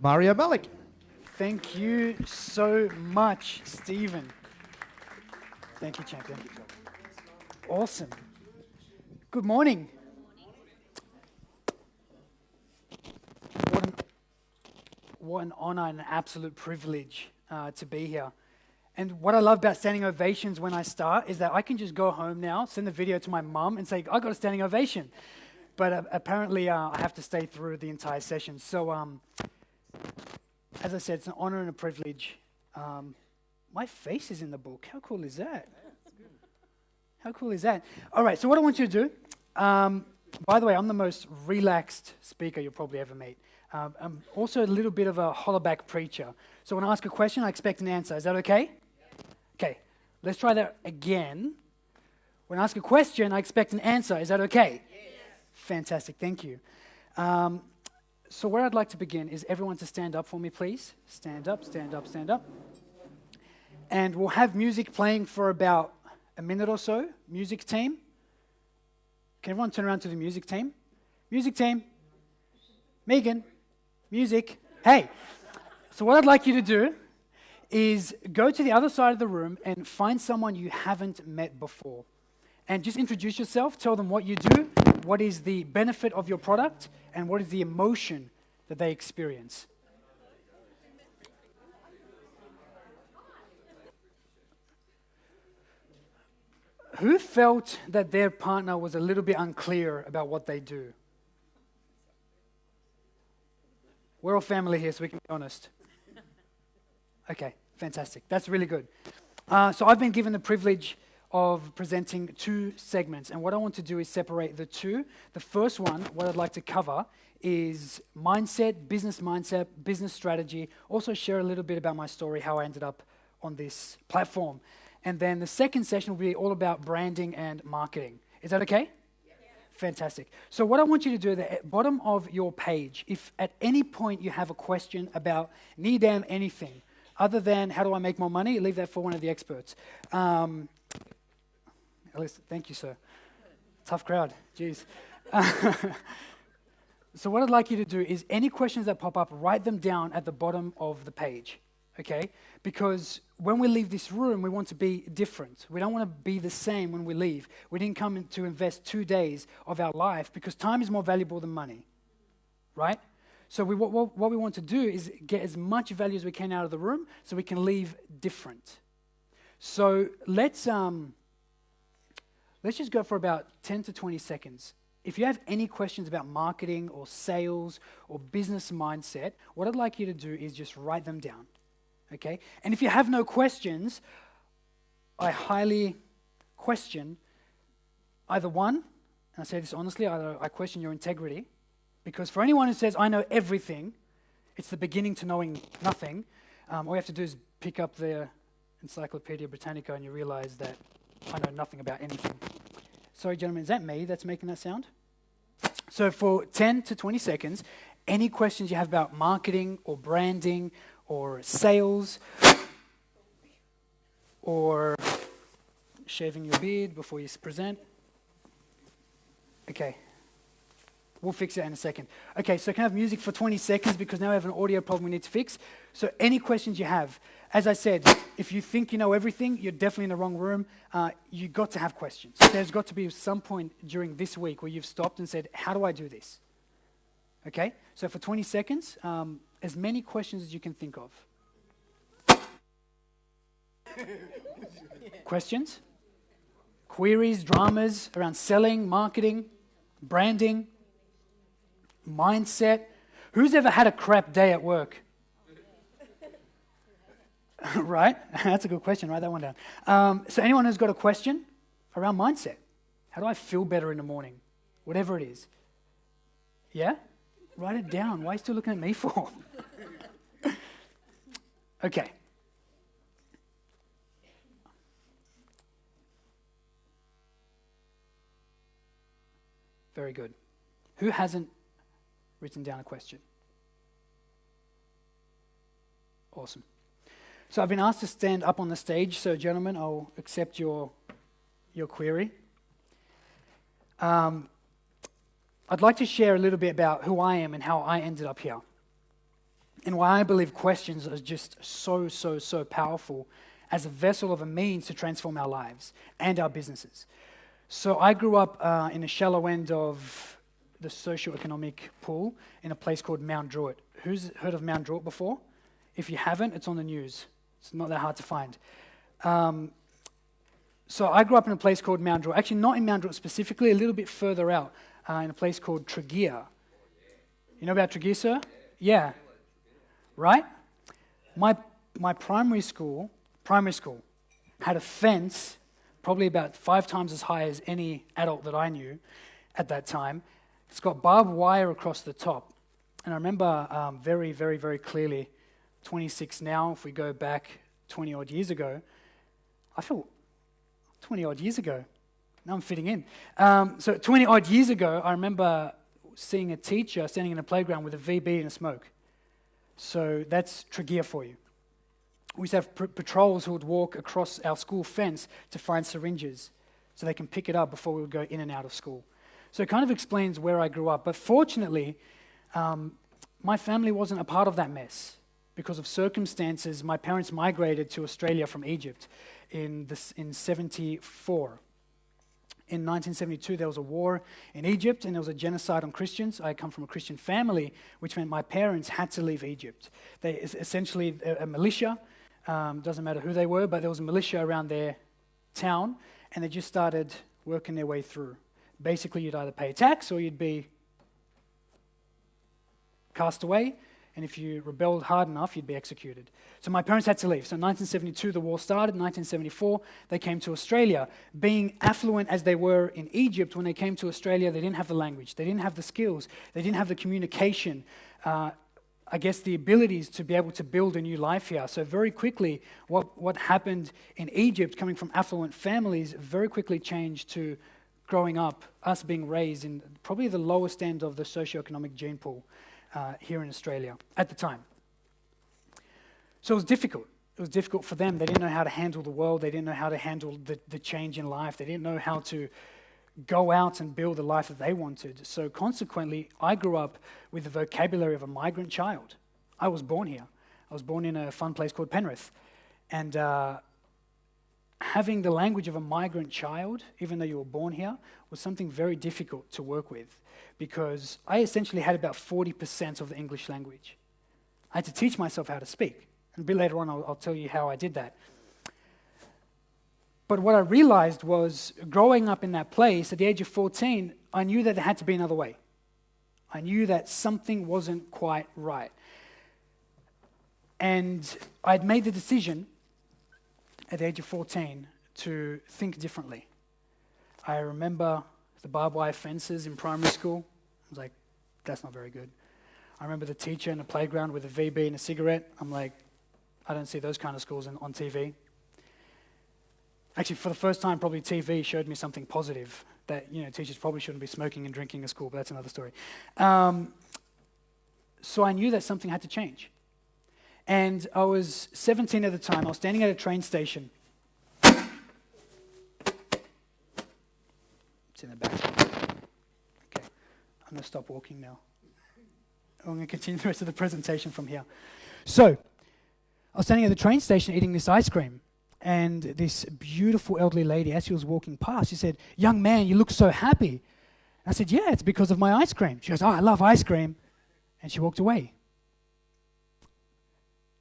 Mario Malik. Thank you so much, Stephen. Thank you, champion. Awesome. Good morning. What an honor and an absolute privilege to be here. And what I love about standing ovations when I start is that I can just go home now, send the video to my mum and say, I got a standing ovation. But apparently I have to stay through the entire session. So as I said, it's an honor and a privilege. My face is in the book. How cool is that? How cool is that? All right, so what I want you to do, by the way, I'm the most relaxed speaker you'll probably ever meet. I'm also a little bit of a hollaback preacher. So when I ask a question, I expect an answer. Is that okay? Okay, let's try that again. When I ask a question, I expect an answer. Is that okay? Yes. Fantastic, thank you. So where I'd like to begin is everyone to stand up for me, please. Stand up, stand up, stand up. And we'll have music playing for about a minute or so. Music team. Can everyone turn around to the music team? Music team. Megan. Music. Hey. So what I'd like you to do is go to the other side of the room and find someone you haven't met before. And just introduce yourself, tell them what you do, what is the benefit of your product, and what is the emotion that they experience. Who felt that their partner was a little bit unclear about what they do? We're all family here, so we can be honest. Okay, fantastic. That's really good. So I've been given the privilege of presenting two segments, and what I want to do is separate the two. The first one, what I'd like to cover, is mindset, business strategy, also share a little bit about my story, how I ended up on this platform. And then the second session will be all about branding and marketing. Is that okay? Yes. Fantastic. So what I want you to do at the bottom of your page, if at any point you have a question about damn anything, other than how do I make more money, leave that for one of the experts. Thank you, sir. Tough crowd. Jeez. So what I'd like you to do is any questions that pop up, write them down at the bottom of the page, okay? Because when we leave this room, we want to be different. We don't want to be the same when we leave. We didn't come in to invest 2 days of our life because time is more valuable than money, right? So what we want to do is get as much value as we can out of the room so we can leave different. So let's just go for about 10 to 20 seconds. If you have any questions about marketing or sales or business mindset, what I'd like you to do is just write them down, okay? And if you have no questions, I highly question either one, and I say this honestly, either I question your integrity, because for anyone who says, I know everything, it's the beginning to knowing nothing. All you have to do is pick up the Encyclopedia Britannica and you realize that I know nothing about anything. Sorry, gentlemen, is that me that's making that sound? So for 10 to 20 seconds, any questions you have about marketing or branding or sales or shaving your beard before you present? Okay. We'll fix that in a second. Okay, so can I have music for 20 seconds because now we have an audio problem we need to fix. So any questions you have, as I said, if you think you know everything, you're definitely in the wrong room. You've got to have questions. There's got to be some point during this week where you've stopped and said, how do I do this? Okay, so for 20 seconds, as many questions as you can think of. Questions? Queries, dramas around selling, marketing, branding, mindset. Who's ever had a crap day at work? Right? That's a good question. Write that one down. So anyone who's got a question around mindset. How do I feel better in the morning? Whatever it is. Yeah? Write it down. Why are you still looking at me for? Okay. Very good. Who hasn't written down a question? Awesome. So I've been asked to stand up on the stage, so gentlemen, I'll accept your query. I'd like to share a little bit about who I am and how I ended up here. and why I believe questions are just so powerful as a vessel of a means to transform our lives and our businesses. So I grew up in the shallow end of the socioeconomic pool in a place called Mount Druitt. Who's heard of Mount Druitt before? If you haven't, it's on the news. It's not that hard to find. So I grew up in a place called Mount Druitt. Actually, not in Mount Druitt specifically, a little bit further out, in a place called Tregear. You know about Tregear, sir? Yeah. Right? My primary school had a fence probably about 5 times as high as any adult that I knew at that time. It's got barbed wire across the top. And I remember very, very, very clearly, 26 now, if we go back 20 odd years ago, I feel 20 odd years ago. Now I'm fitting in. So 20 odd years ago, I remember seeing a teacher standing in a playground with a VB and a smoke. So that's Tregear for you. We used to have patrols who would walk across our school fence to find syringes so they can pick it up before we would go in and out of school. So it kind of explains where I grew up. But fortunately, my family wasn't a part of that mess. Because of circumstances, my parents migrated to Australia from Egypt in 1974. In 1972, there was a war in Egypt, and there was a genocide on Christians. I come from a Christian family, which meant my parents had to leave Egypt. They essentially a militia, doesn't matter who they were, but there was a militia around their town, and they just started working their way through. Basically, you'd either pay tax or you'd be cast away, and if you rebelled hard enough, you'd be executed. So my parents had to leave. So in 1972, the war started. In 1974, they came to Australia. Being affluent as they were in Egypt, when they came to Australia, they didn't have the language. They didn't have the skills. They didn't have the communication, I guess the abilities to be able to build a new life here. So very quickly, what happened in Egypt, coming from affluent families, very quickly changed to growing up, us being raised in probably the lowest end of the socioeconomic gene pool. Here in Australia at the time. So it was difficult. It was difficult for them. They didn't know how to handle the world. They didn't know how to handle the change in life. They didn't know how to go out and build the life that they wanted. So consequently, I grew up with the vocabulary of a migrant child. I was born here. I was born in a fun place called Penrith. And having the language of a migrant child, even though you were born here, was something very difficult to work with, because I essentially had about 40% of the English language. I had to teach myself how to speak. And a bit later on, I'll tell you how I did that. But what I realized was, growing up in that place, at the age of 14, I knew that there had to be another way. I knew that something wasn't quite right. And I'd made the decision at the age of 14 to think differently. I remember the barbed wire fences in primary school. I was like, that's not very good. I remember the teacher in the playground with a VB and a cigarette. I'm like, I don't see those kind of schools on TV. Actually, for the first time, probably TV showed me something positive, that, teachers probably shouldn't be smoking and drinking in school, but that's another story. So I knew that something had to change. And I was 17 at the time. I was standing at a train station. It's in the back. Okay, I'm going to stop walking now. I'm going to continue the rest of the presentation from here. So, I was standing at the train station eating this ice cream. And this beautiful elderly lady, as she was walking past, she said, "Young man, you look so happy." I said, "Yeah, it's because of my ice cream." She goes, "Oh, I love ice cream." And she walked away.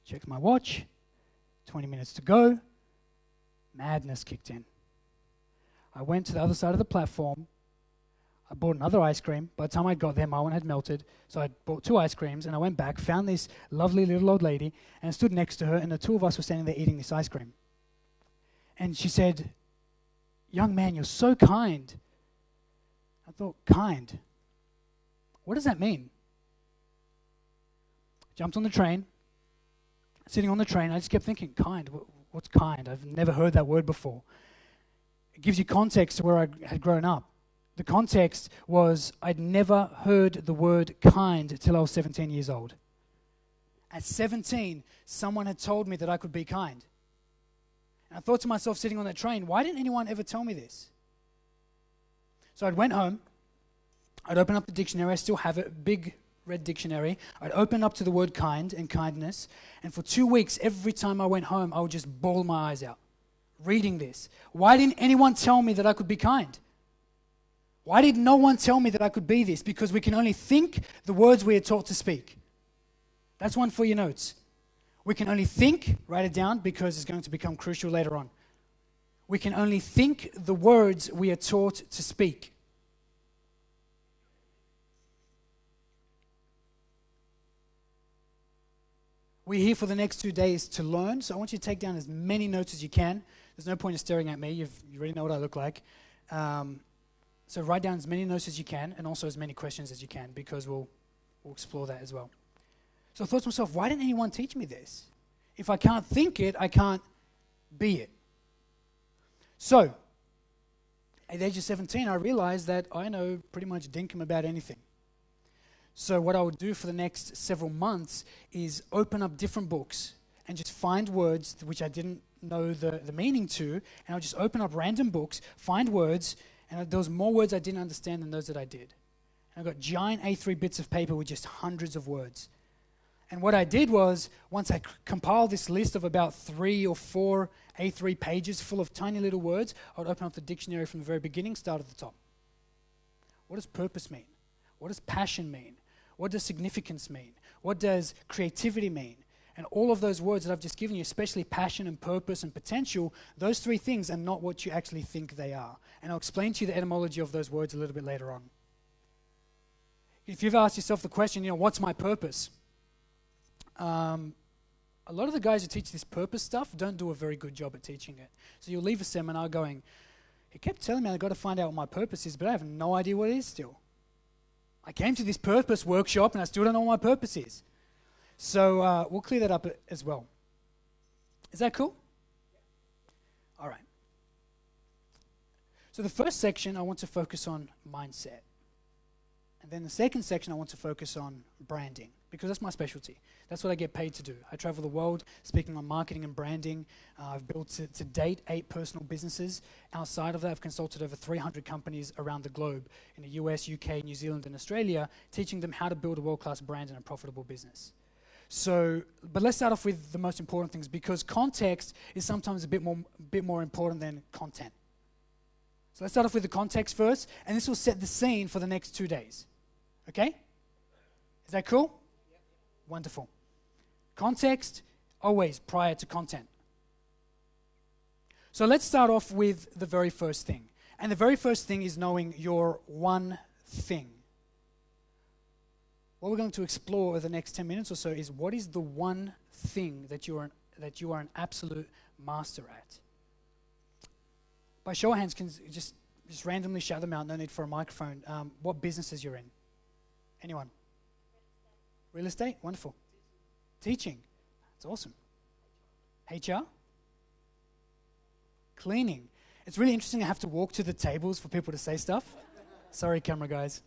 Checked my watch, 20 minutes to go. Madness kicked in. I went to the other side of the platform. I bought another ice cream. By the time I got there, my one had melted. So I bought 2 ice creams, and I went back, found this lovely little old lady, and stood next to her, and the 2 of us were standing there eating this ice cream. And she said, "Young man, you're so kind." I thought, kind? What does that mean? Jumped on the train. Sitting on the train, I just kept thinking, kind? What's kind? I've never heard that word before. It gives you context to where I had grown up. The context was I'd never heard the word kind till I was 17 years old. At 17, someone had told me that I could be kind. And I thought to myself, sitting on that train, why didn't anyone ever tell me this? So I went home. I'd open up the dictionary. I still have it, big red dictionary. I'd open up to the word kind and kindness. And for 2 weeks, every time I went home, I would just bawl my eyes out reading this. Why didn't anyone tell me that I could be kind? Why did no one tell me that I could be this? Because we can only think the words we are taught to speak. That's one for your notes. We can only think, write it down because it's going to become crucial later on. We can only think the words we are taught to speak. We're here for the next 2 days to learn, so I want you to take down as many notes as you can. There's no point in staring at me. You already know what I look like. So write down as many notes as you can and also as many questions as you can because we'll explore that as well. So I thought to myself, why didn't anyone teach me this? If I can't think it, I can't be it. So, at the age of 17, I realized that I know pretty much dinkum about anything. So what I would do for the next several months is open up different books and just find words which I didn't know the meaning to, and I'll just open up random books, find words, and there was more words I didn't understand than those that I did. And I got giant A3 bits of paper with just hundreds of words. And what I did was, once I compiled this list of about 3 or 4 A3 pages full of tiny little words, I would open up the dictionary from the very beginning, start at the top. What does purpose mean? What does passion mean? What does significance mean? What does creativity mean? And all of those words that I've just given you, especially passion and purpose and potential, those 3 things are not what you actually think they are. And I'll explain to you the etymology of those words a little bit later on. If you've asked yourself the question, what's my purpose? A lot of the guys who teach this purpose stuff don't do a very good job at teaching it. So you'll leave a seminar going, he kept telling me I've got to find out what my purpose is, but I have no idea what it is still. I came to this purpose workshop and I still don't know what my purpose is. So we'll clear that up as well. Is that cool? All right. So the first section, I want to focus on mindset. And then the second section, I want to focus on branding, because that's my specialty. That's what I get paid to do. I travel the world speaking on marketing and branding. I've built to date 8 personal businesses. Outside of that, I've consulted over 300 companies around the globe in the US, UK, New Zealand, and Australia, teaching them how to build a world-class brand and a profitable business. So, but let's start off with the most important things, because context is sometimes a bit more important than content. So let's start off with the context first, and this will set the scene for the next 2 days. Okay? Is that cool? Yep. Wonderful. Context, always prior to content. So let's start off with the very first thing. And the very first thing is knowing your one thing. What we're going to explore over the next 10 minutes or so is, what is the one thing that you are an absolute master at? By show of hands, can just randomly shout them out, no need for a microphone. What businesses you're in? Anyone? Real estate? Wonderful. Teaching? That's awesome. HR? Cleaning? It's really interesting. I have to walk to the tables for people to say stuff. Sorry, camera guys.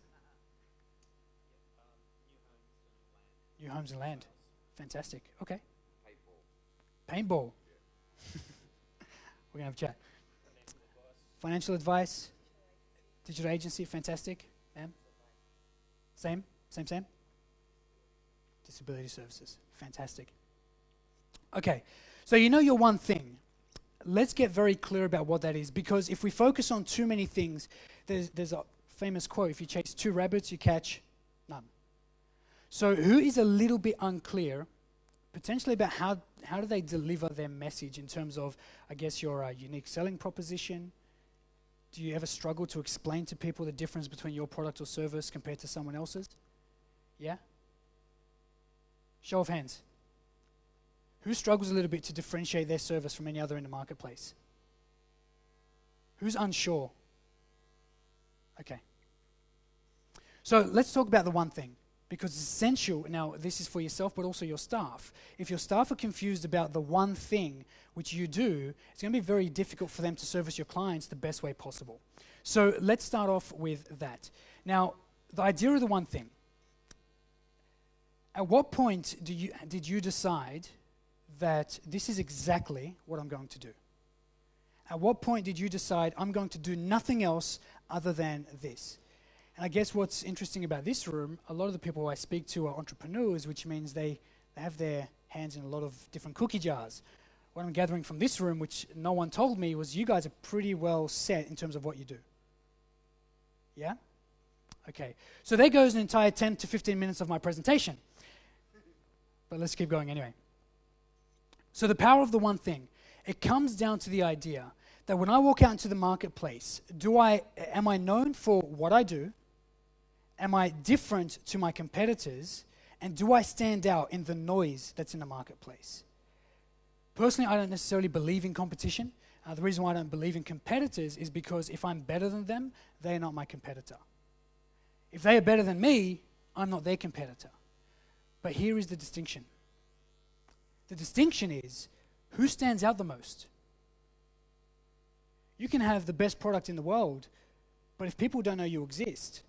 New homes and land. Fantastic. Okay. Paintball. We're going to have a chat. Financial advice. Digital agency. Fantastic. Ma'am? Same? Disability services. Fantastic. Okay. So you know your one thing. Let's get very clear about what that is, because if we focus on too many things, there's a famous quote, if you chase 2 rabbits, you catch none. So who is a little bit unclear, potentially about how do they deliver their message in terms of, I guess, your unique selling proposition? Do you ever struggle to explain to people the difference between your product or service compared to someone else's? Yeah? Show of hands. Who struggles a little bit to differentiate their service from any other in the marketplace? Who's unsure? Okay. So let's talk about the one thing, because it's essential. Now, this is for yourself, but also your staff. If your staff are confused about the one thing which you do, it's going to be very difficult for them to service your clients the best way possible. So let's start off with that. Now, the idea of the one thing. At what point did you decide that this is exactly what I'm going to do? At what point did you decide I'm going to do nothing else other than this? And I guess what's interesting about this room, a lot of the people I speak to are entrepreneurs, which means they have their hands in a lot of different cookie jars. What I'm gathering from this room, which no one told me, was you guys are pretty well set in terms of what you do. Yeah? Okay. So there goes an entire 10 to 15 minutes of my presentation. But let's keep going anyway. So the power of the one thing, it comes down to the idea that when I walk out into the marketplace, am I known for what I do? Am I different to my competitors? And do I stand out in the noise that's in the marketplace? Personally, I don't necessarily believe in competition. The reason why I don't believe in competitors is because if I'm better than them, they're not my competitor. If they are better than me, I'm not their competitor. But here is the distinction. The distinction is who stands out the most. You can have the best product in the world, but if people don't know you exist,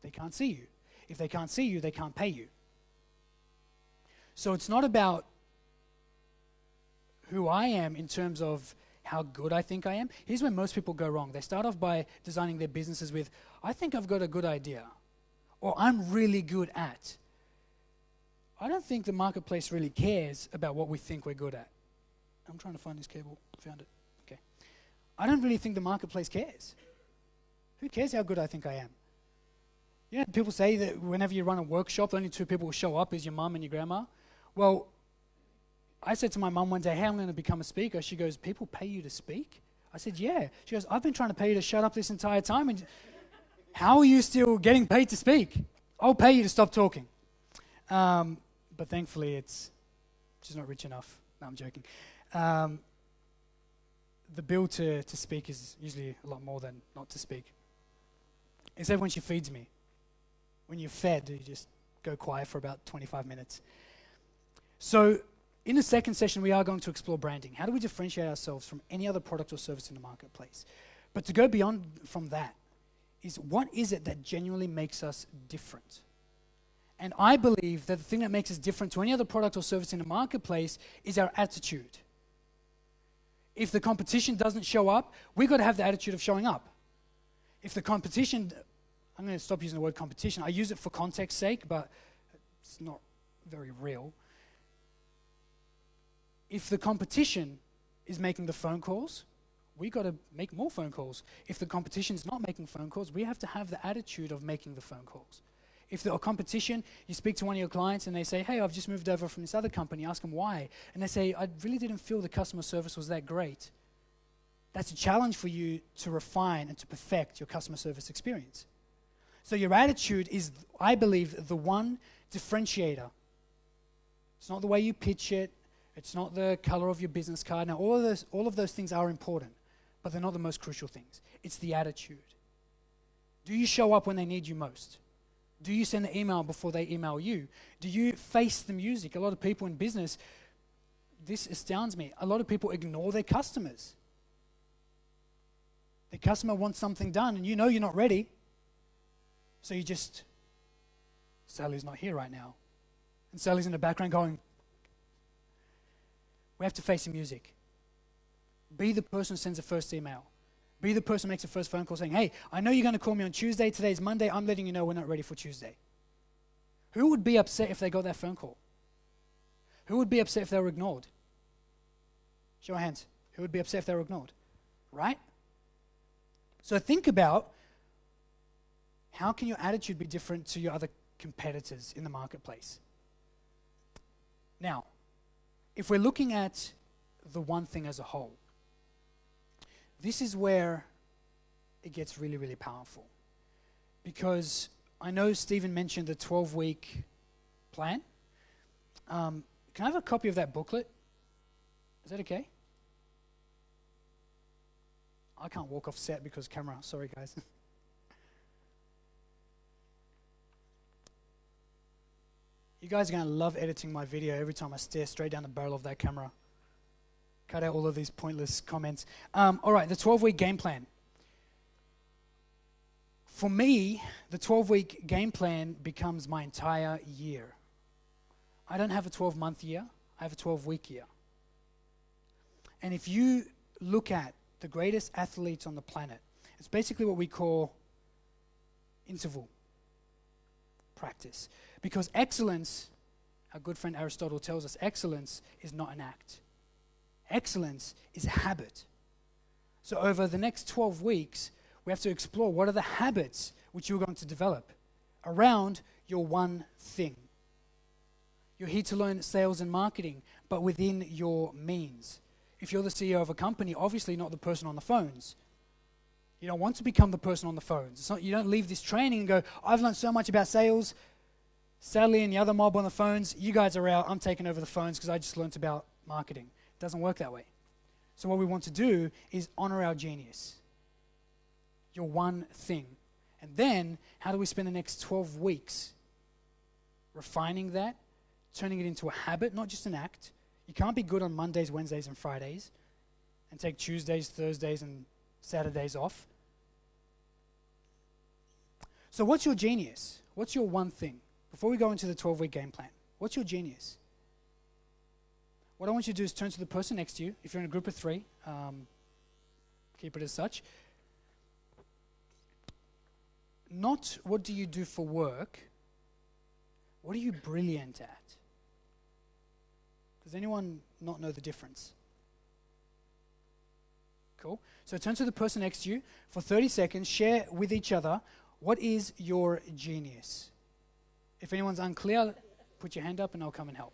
they can't see you. If they can't see you, they can't pay you. So it's not about who I am in terms of how good I think I am. Here's where most people go wrong. They start off by designing their businesses with, I think I've got a good idea, or I'm really good at. I don't think the marketplace really cares about what we think we're good at. I'm trying to find this cable. Found it. Okay. I don't really think the marketplace cares. Who cares how good I think I am? You know, people say that whenever you run a workshop, the only two people who show up is your mum and your grandma. Well, I said to my mum one day, hey, I'm going to become a speaker. She goes, people pay you to speak? I said, yeah. She goes, I've been trying to pay you to shut up this entire time. And how are you still getting paid to speak? I'll pay you to stop talking. But thankfully, she's not rich enough. No, I'm joking. The bill to speak is usually a lot more than not to speak. Except when she feeds me. When you're fed, you just go quiet for about 25 minutes. So in the second session, we are going to explore branding. How do we differentiate ourselves from any other product or service in the marketplace? But to go beyond from that is what is it that genuinely makes us different? And I believe that the thing that makes us different to any other product or service in the marketplace is our attitude. If the competition doesn't show up, we've got to have the attitude of showing up. If the competition, I'm going to stop using the word competition. I use it for context's sake, but it's not very real. If the competition is making the phone calls, we got to make more phone calls. If the competition is not making phone calls, we have to have the attitude of making the phone calls. If the competition, you speak to one of your clients and they say, hey, I've just moved over from this other company, ask them why. And they say, I really didn't feel the customer service was that great. That's a challenge for you to refine and to perfect your customer service experience. So your attitude is, I believe, the one differentiator. It's not the way you pitch it. It's not the color of your business card. Now, all of those things are important, but they're not the most crucial things. It's the attitude. Do you show up when they need you most? Do you send an email before they email you? Do you face the music? A lot of people in business, this astounds me. A lot of people ignore their customers. The customer wants something done, and you know you're not ready. So you just, Sally's not here right now. And Sally's in the background going, we have to face the music. Be the person who sends the first email. Be the person who makes the first phone call saying, hey, I know you're going to call me on Tuesday. Today's Monday. I'm letting you know we're not ready for Tuesday. Who would be upset if they got that phone call? Who would be upset if they were ignored? Show of hands. Who would be upset if they were ignored? Right? So think about how can your attitude be different to your other competitors in the marketplace? Now, if we're looking at the one thing as a whole, this is where it gets really, really powerful. Because I know Stephen mentioned the 12-week plan. Can I have a copy of that booklet? Is that okay? I can't walk off set because camera. Sorry, guys. You guys are going to love editing my video every time I stare straight down the barrel of that camera. Cut out all of these pointless comments. All right, the 12-week game plan. For me, the 12-week game plan becomes my entire year. I don't have a 12-month year. I have a 12-week year. And if you look at the greatest athletes on the planet, It's basically what we call interval practice. Because excellence, our good friend Aristotle tells us, excellence is not an act. Excellence is a habit. So over the next 12 weeks, we have to explore what are the habits which you're going to develop around your one thing. You're here to learn sales and marketing, but within your means. If you're the CEO of a company, obviously not the person on the phones. You don't want to become the person on the phones. It's not, you don't leave this training and go, I've learned so much about sales. Sally and the other mob on the phones, you guys are out. I'm taking over the phones because I just learned about marketing. It doesn't work that way. So what we want to do is honor our genius. Your one thing. And then, how do we spend the next 12 weeks refining that, turning it into a habit, not just an act. You can't be good on Mondays, Wednesdays, and Fridays and take Tuesdays, Thursdays, and Saturdays off. So what's your genius? What's your one thing? Before we go into the 12-week game plan, what's your genius? What I want you to do is turn to the person next to you. If you're in a group of three, keep it as such. Not what do you do for work, what are you brilliant at? Does anyone not know the difference? Cool. So turn to the person next to you for 30 seconds. Share with each other, what is your genius? If anyone's unclear, put your hand up and I'll come and help.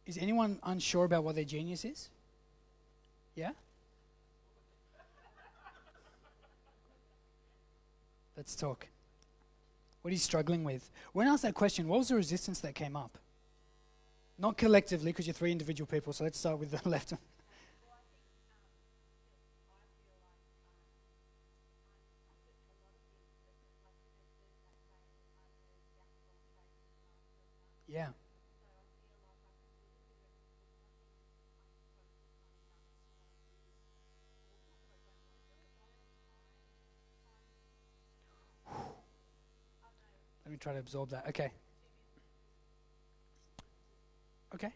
Is anyone unsure about what their genius is? Yeah? Let's talk. What are you struggling with? When I asked that question, what was the resistance that came up? Not collectively, because you're three individual people, so let's start with the left. Yeah. Let me try to absorb that. Okay. Okay.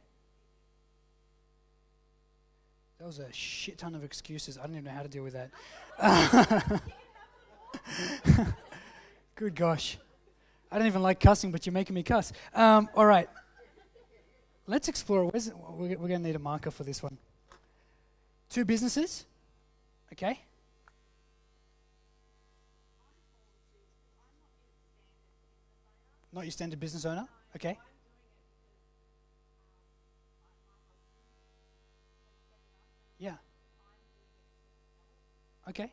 That was a shit ton of excuses. I don't even know how to deal with that. Good gosh. I don't even like cussing, but you're making me cuss. All right. Let's explore. We're going to need a marker for this one. 2 businesses. Okay. Not your standard business owner. Okay. Yeah. Okay.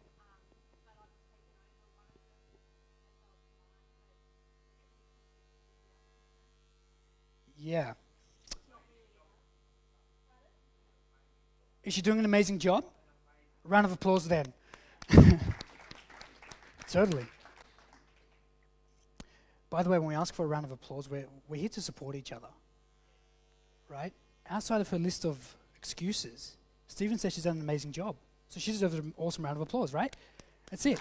Yeah. Is she doing an amazing job? Round of applause then. Totally. By the way, when we ask for a round of applause, we're here to support each other. Right? Outside of her list of excuses, Stephen says she's done an amazing job. So she deserves an awesome round of applause, right? That's it.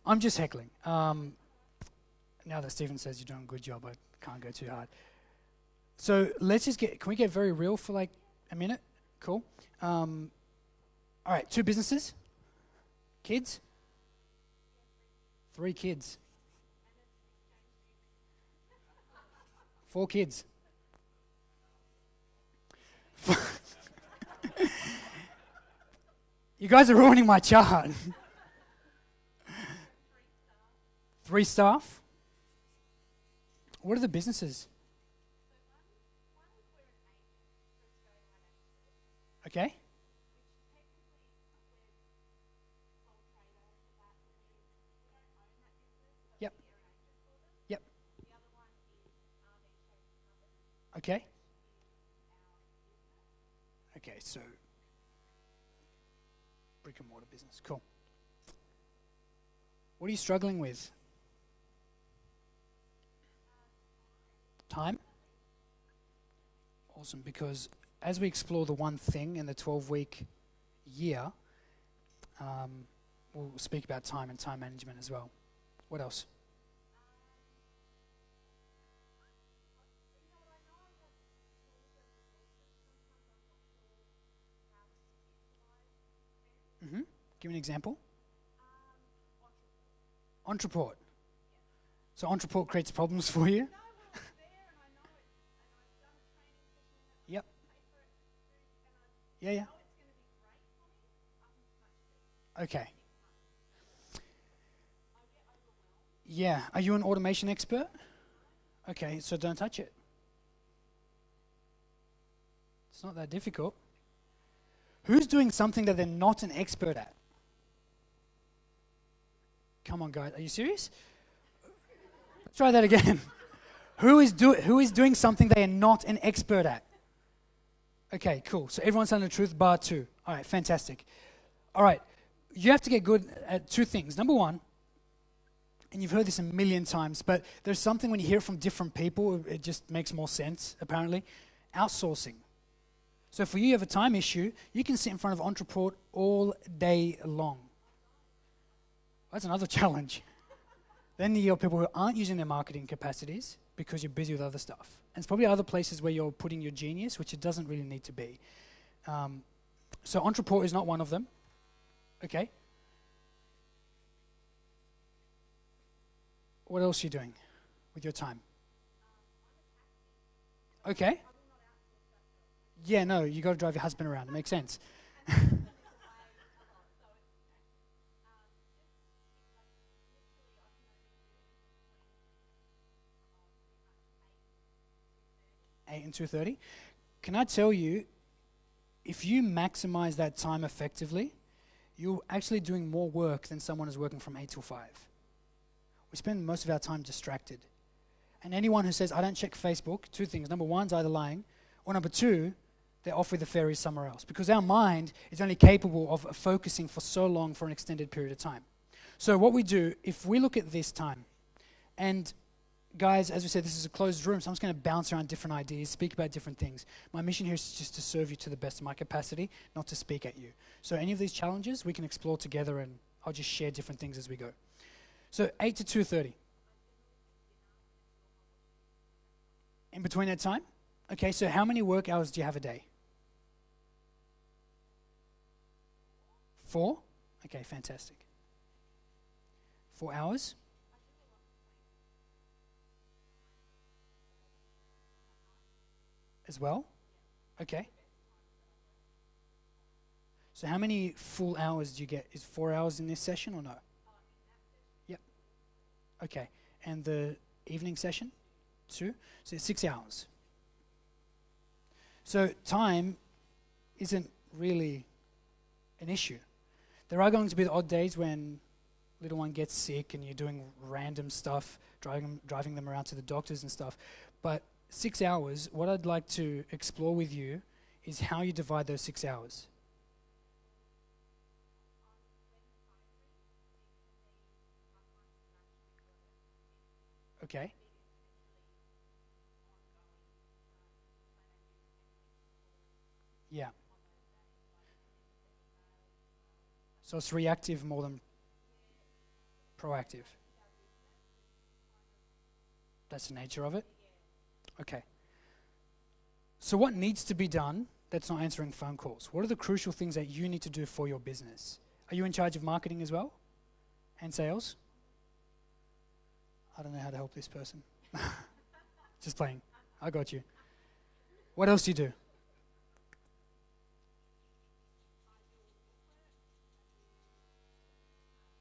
I'm just heckling. Now that Stephen says you're doing a good job, I can't go too hard. So can we get very real for like a minute? Cool. All right, 2 businesses. Kids? 3 kids. 4 kids. You guys are ruining my chart. 3 staff. What are the businesses? Okay. Yep. Yep. Okay. Okay, so brick and mortar business. Cool. What are you struggling with? Time? Awesome, because as we explore the one thing in the 12-week year, we'll speak about time and time management as well. What else? Give me an example. Entreport. So Entreport creates problems for you? Yep. Yeah. Okay. Yeah. Are you an automation expert? Okay, so don't touch it. It's not that difficult. Who's doing something that they're not an expert at? Come on, guys. Are you serious? Try that again. Who is doing something they are not an expert at? Okay, cool. So everyone's telling the truth, bar two. All right, fantastic. All right, you have to get good at two things. Number one, and you've heard this a million times, but there's something when you hear it from different people, it just makes more sense, apparently. Outsourcing. So for you have a time issue, you can sit in front of Entreport all day long. That's another challenge. Then you have people who aren't using their marketing capacities because you're busy with other stuff. And it's probably other places where you're putting your genius, which it doesn't really need to be. So Entreport is not one of them. Okay. What else are you doing with your time? Okay. Yeah, no, you got to drive your husband around. It makes sense. 8 and 2:30. Can I tell you, if you maximize that time effectively, you're actually doing more work than someone who's working from 8 till 5. We spend most of our time distracted. And anyone who says, I don't check Facebook, two things. Number one is either lying, or number two, they're off with the fairies somewhere else. Because our mind is only capable of focusing for so long for an extended period of time. So what we do, if we look at this time, and guys, as we said, this is a closed room, so I'm just going to bounce around different ideas, speak about different things. My mission here is just to serve you to the best of my capacity, not to speak at you. So any of these challenges, we can explore together, and I'll just share different things as we go. So 8 to 2:30. In between that time? Okay, so how many work hours do you have a day? 4? Okay, fantastic. 4 hours? As well? Okay. So how many full hours do you get? Is 4 hours in this session or no? Yep. Okay. And the evening session? 2? So it's 6 hours. So time isn't really an issue. There are going to be the odd days when little one gets sick and you're doing random stuff, driving them around to the doctors and stuff. But 6 hours, what I'd like to explore with you is how you divide those 6 hours. Okay. Yeah. So it's reactive more than proactive. That's the nature of it? Okay. So what needs to be done that's not answering phone calls? What are the crucial things that you need to do for your business? Are you in charge of marketing as well? And sales? I don't know how to help this person. Just playing. I got you. What else do you do?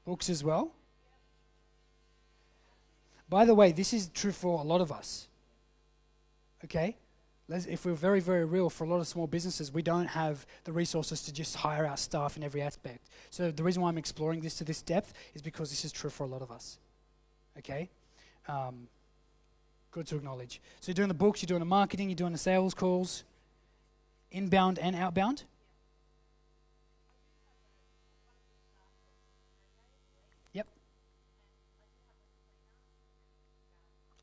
Books as well? By the way, this is true for a lot of us. Okay? If we're very, very real, for a lot of small businesses, we don't have the resources to just hire our staff in every aspect. So the reason why I'm exploring this to this depth is because this is true for a lot of us. Okay? Good to acknowledge. So you're doing the books, you're doing the marketing, you're doing the sales calls, inbound and outbound? Yep.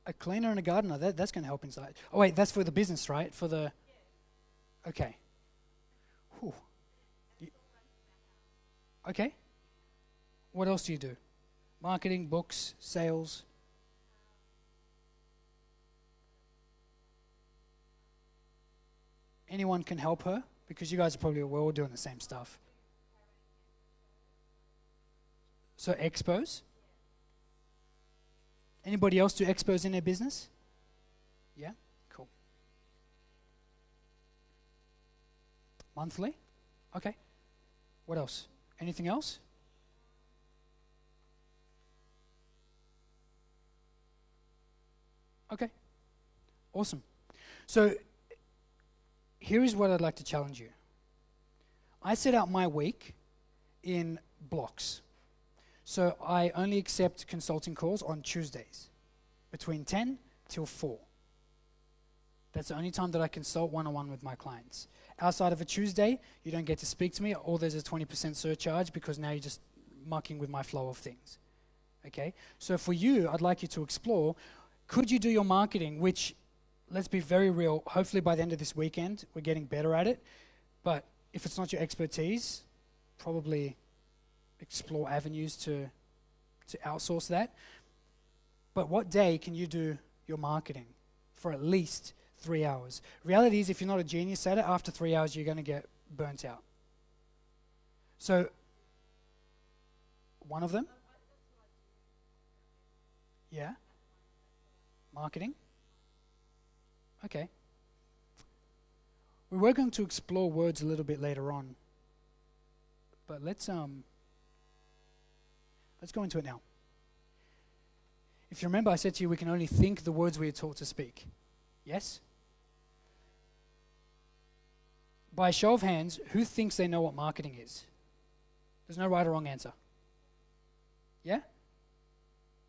A cleaner and a gardener, that's going to help inside. Oh wait, that's for the business, right? For the... Okay. Whew. Okay. What else do you do? Marketing, books, sales. Anyone can help her because you guys are probably we're all doing the same stuff. So expos. Anybody else do expos in their business? Yeah? Cool. Monthly? Okay. What else? Anything else? Okay. Awesome. So here is what I'd like to challenge you. I set out my week in blocks. So I only accept consulting calls on Tuesdays between 10 till 4. That's the only time that I consult one-on-one with my clients. Outside of a Tuesday, you don't get to speak to me, or there's a 20% surcharge because now you're just mucking with my flow of things. Okay? So for you, I'd like you to explore, could you do your marketing, which, let's be very real, hopefully by the end of this weekend, we're getting better at it. But if it's not your expertise, probably explore avenues to outsource that. But what day can you do your marketing for at least 3 hours? Reality is, if you're not a genius at it, after 3 hours, you're going to get burnt out. So, one of them? Yeah? Marketing? Okay. We were going to explore words a little bit later on. But let's go into it now. If you remember, I said to you, we can only think the words we are taught to speak. Yes? By a show of hands, who thinks they know what marketing is? There's no right or wrong answer. Yeah?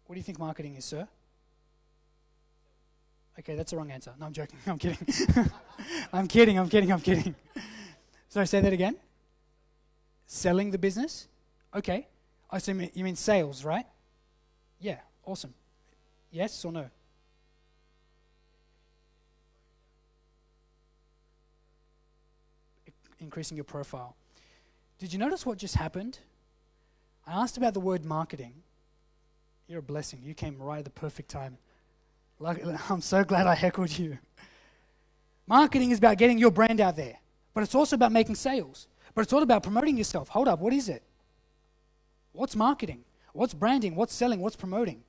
What do you think marketing is, sir? Okay, that's the wrong answer. No, I'm joking. I'm kidding. I'm kidding. Sorry, say that again. Selling the business? Okay. Oh, so you mean sales, right? Yeah, awesome. Yes or no? Increasing your profile. Did you notice what just happened? I asked about the word marketing. You're a blessing. You came right at the perfect time. I'm so glad I heckled you. Marketing is about getting your brand out there, but it's also about making sales. But it's all about promoting yourself. Hold up, what is it? What's marketing? What's branding? What's selling? What's promoting?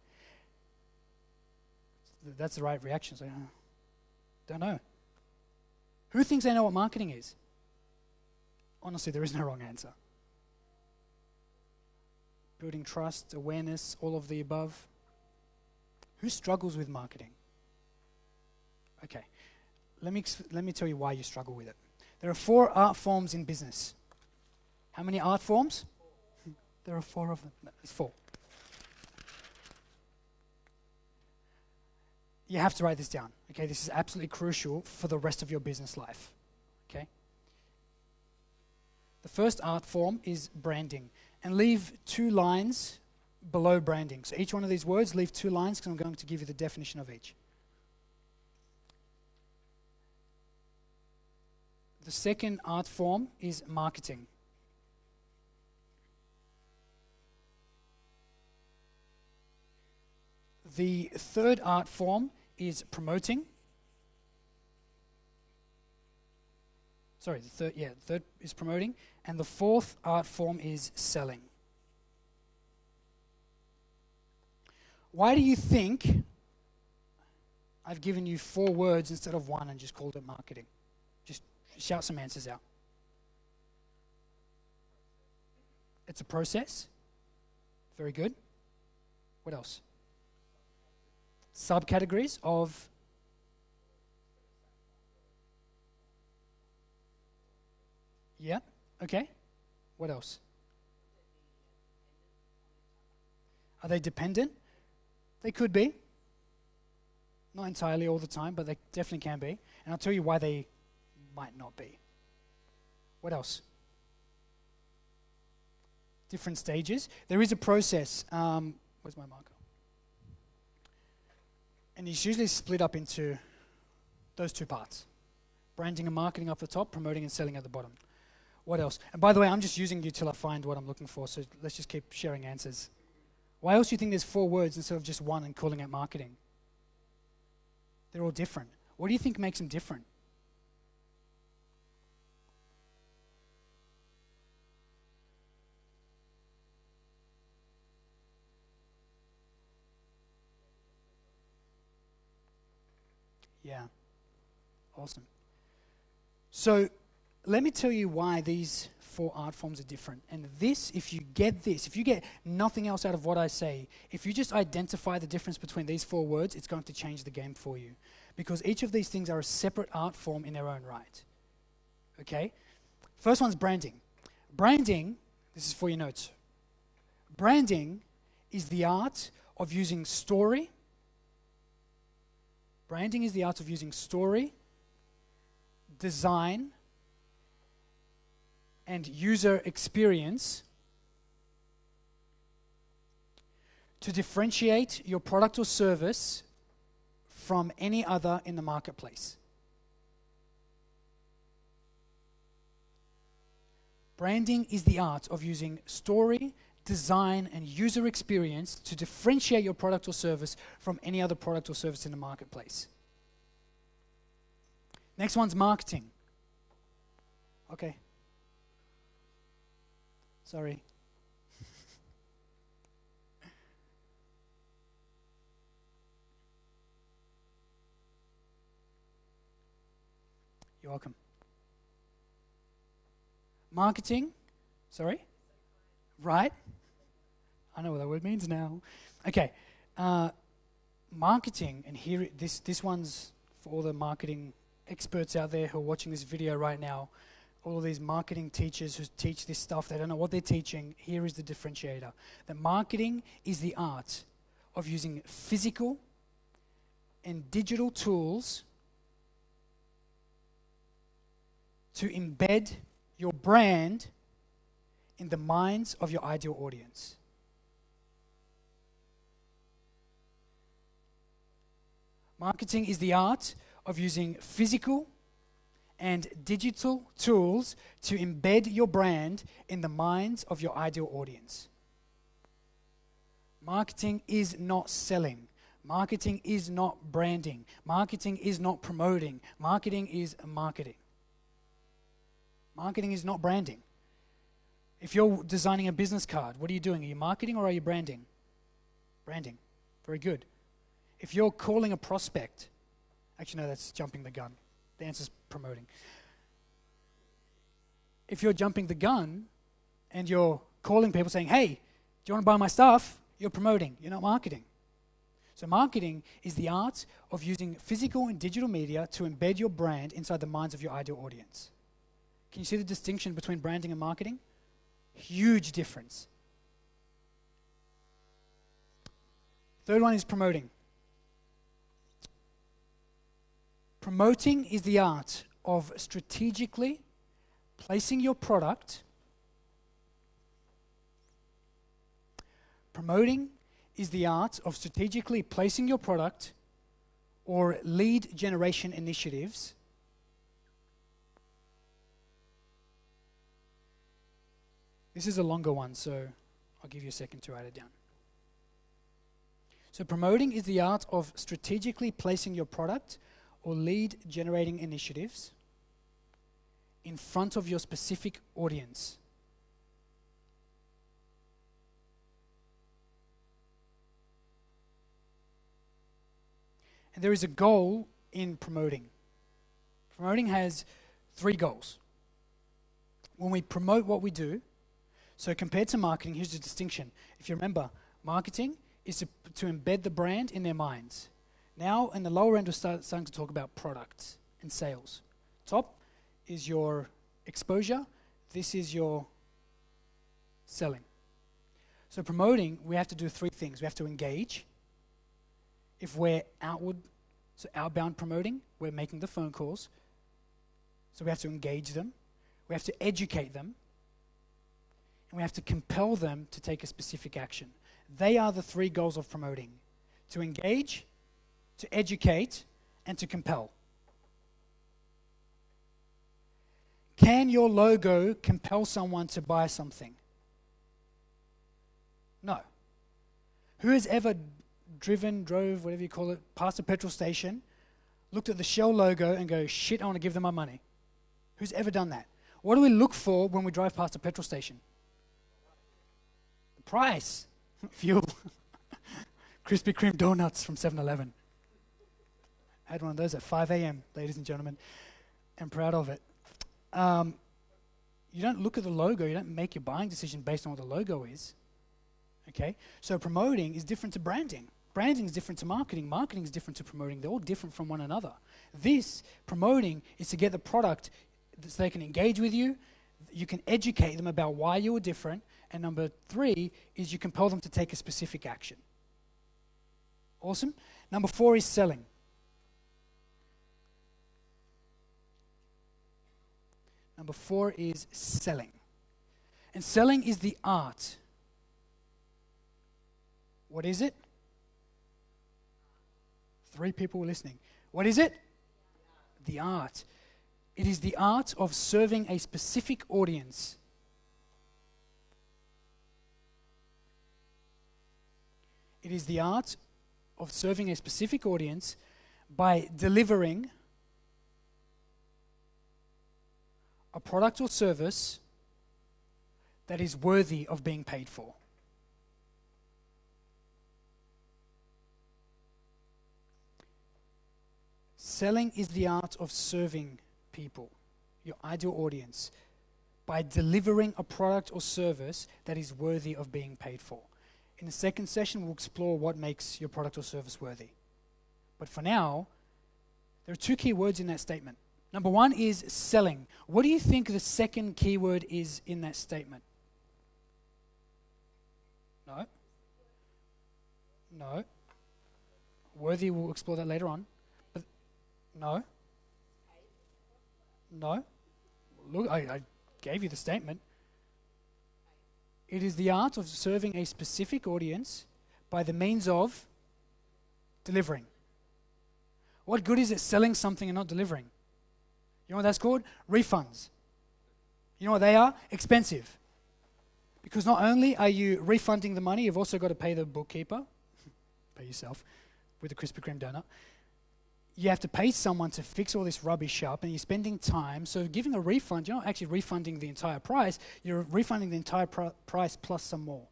That's the right reaction. So, don't know. Who thinks they know what marketing is? Honestly, there is no wrong answer. Building trust, awareness, all of the above. Who struggles with marketing? Okay, let me tell you why you struggle with it. There are 4 art forms in business. How many art forms? There are 4 of them. No, there's 4. You have to write this down. Okay, this is absolutely crucial for the rest of your business life. Okay. The first art form is branding, and leave 2 lines below branding. So each one of these words, leave 2 lines because I'm going to give you the definition of each. The second art form is marketing. The third art form is promoting. Sorry, the third is promoting. And the fourth art form is selling. Why do you think I've given you 4 words instead of 1 and just called it marketing? Just shout some answers out. It's a process. Very good. What else? Subcategories of... Yeah, okay. What else? Are they dependent? They could be. Not entirely all the time, but they definitely can be. And I'll tell you why they might not be. What else? Different stages. There is a process. Where's my marker? And it's usually split up into those 2 parts. Branding and marketing up the top, promoting and selling at the bottom. What else? And by the way, I'm just using you till I find what I'm looking for, so let's just keep sharing answers. Why else do you think there's 4 words instead of just 1 and calling it marketing? They're all different. What do you think makes them different? Yeah. Awesome. So let me tell you why these 4 art forms are different. And this, if you get nothing else out of what I say, if you just identify the difference between these 4 words, it's going to change the game for you. Because each of these things are a separate art form in their own right. Okay? First one's branding. Branding, this is for your notes. Branding is the art of using story. Branding is the art of using story, design, and user experience to differentiate your product or service from any other in the marketplace. Branding is the art of using story, design, and user experience to differentiate your product or service from any other product or service in the marketplace. Next one's marketing. Okay. Sorry. You're welcome. Marketing. Sorry? Right? I know what that word means now. Okay. Marketing, and here, this one's for all the marketing experts out there who are watching this video right now. All of these marketing teachers who teach this stuff, they don't know what they're teaching. Here is the differentiator. That marketing is the art of using physical and digital tools to embed your brand in the minds of your ideal audience. Marketing is the art of using physical and digital tools to embed your brand in the minds of your ideal audience. Marketing is not selling. Marketing is not branding. Marketing is not promoting. Marketing is marketing. Marketing is not branding. If you're designing a business card, what are you doing? Are you marketing or are you branding? Branding. Very good. If you're calling a prospect, actually no, that's jumping the gun. The answer's promoting. If you're jumping the gun and you're calling people saying, hey, do you want to buy my stuff? You're promoting. You're not marketing. So marketing is the art of using physical and digital media to embed your brand inside the minds of your ideal audience. Can you see the distinction between branding and marketing? Huge difference. Third one is promoting. Promoting is the art of strategically placing your product. Promoting is the art of strategically placing your product or lead generation initiatives This is a longer one, so I'll give you a second to write it down. So promoting is the art of strategically placing your product or lead generating initiatives in front of your specific audience. And there is a goal in promoting. Promoting has 3 goals. When we promote what we do, so compared to marketing, here's the distinction. If you remember, marketing is to embed the brand in their minds. Now, in the lower end, we're starting to talk about products and sales. Top is your exposure. This is your selling. So promoting, we have to do 3 things. We have to engage. If we're outbound promoting, we're making the phone calls. So we have to engage them. We have to educate them. And we have to compel them to take a specific action. They are the 3 goals of promoting: to engage, to educate, and to compel. Can your logo compel someone to buy something? No. Who has ever drove, whatever you call it, past a petrol station, looked at the Shell logo and go, shit, I want to give them my money? Who's ever done that? What do we look for when we drive past a petrol station? The price. Fuel. Krispy Kreme donuts from 7-Eleven. I had one of those at 5 a.m., ladies and gentlemen. I'm proud of it. You don't look at the logo. You don't make your buying decision based on what the logo is. Okay? So promoting is different to branding. Branding is different to marketing. Marketing is different to promoting. They're all different from one another. This, promoting, is to get the product so they can engage with you. You can educate them about why you are different. And number 3 is you compel them to take a specific action. Awesome? Number 4 is selling. Number 4 is selling. And selling is the art. What is it? 3 people were listening. What is it? The art. It is the art of serving a specific audience. It is the art of serving a specific audience by delivering a product or service that is worthy of being paid for. Selling is the art of serving people, your ideal audience, by delivering a product or service that is worthy of being paid for. In the second session, we'll explore what makes your product or service worthy. But for now, there are 2 key words in that statement. Number 1 is selling. What do you think the second key word is in that statement? No? No. Worthy, we'll explore that later on. But no? No. Look, I gave you the statement. It is the art of serving a specific audience by the means of delivering. What good is it selling something and not delivering? You know what that's called? Refunds. You know what they are? Expensive. Because not only are you refunding the money, you've also got to pay the bookkeeper, pay yourself, with a Krispy Kreme donut. You have to pay someone to fix all this rubbish up, and you're spending time. So giving a refund, you're not actually refunding the entire price, you're refunding the entire price plus some more.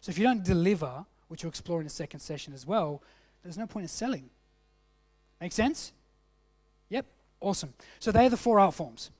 So if you don't deliver, which we'll explore in the second session as well, there's no point in selling. Make sense? Yep, awesome. So they are the 4 art forms.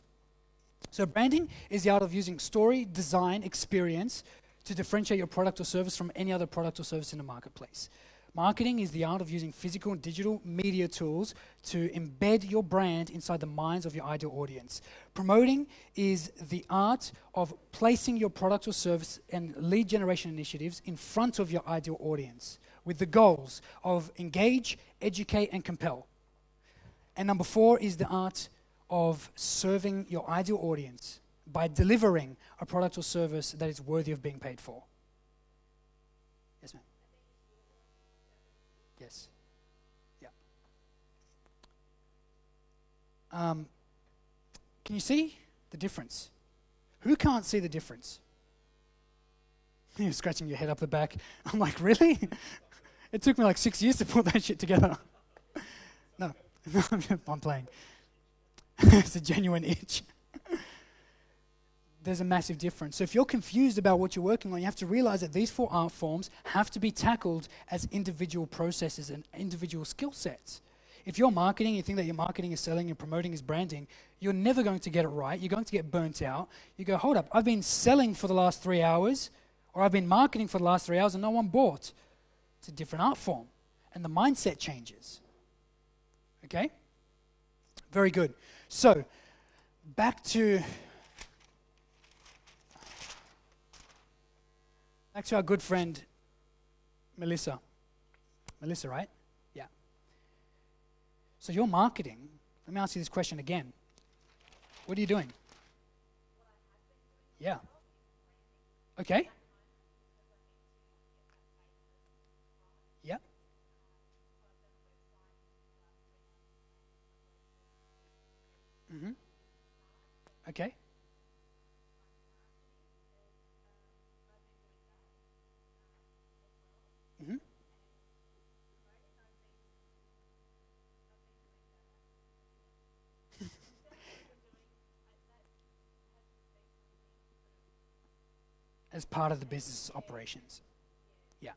So branding is the art of using story, design, experience to differentiate your product or service from any other product or service in the marketplace. Marketing is the art of using physical and digital media tools to embed your brand inside the minds of your ideal audience. Promoting is the art of placing your product or service and lead generation initiatives in front of your ideal audience with the goals of engage, educate, and compel. And number 4 is the art of serving your ideal audience by delivering a product or service that is worthy of being paid for. Yes, ma'am. Yes. Yeah. Can you see the difference? Who can't see the difference? You're scratching your head up the back. I'm like, really? It took me like 6 years to put that shit together. No, I'm playing. It's a genuine itch. There's a massive difference. So if you're confused about what you're working on, you have to realize that these 4 art forms have to be tackled as individual processes and individual skill sets. If you're marketing, you think that your marketing is selling and promoting is branding, you're never going to get it right. You're going to get burnt out. You go, hold up, I've been selling for the last 3 hours, or I've been marketing for the last 3 hours and no one bought. It's a different art form. And the mindset changes. Okay? Very good. So, back to our good friend, Melissa. Melissa, right? Yeah. So you're marketing. Let me ask you this question again. What are you doing? Yeah. Okay. Yeah. Mm-hmm. Okay. Mm-hmm. As part of the business operations. Yeah.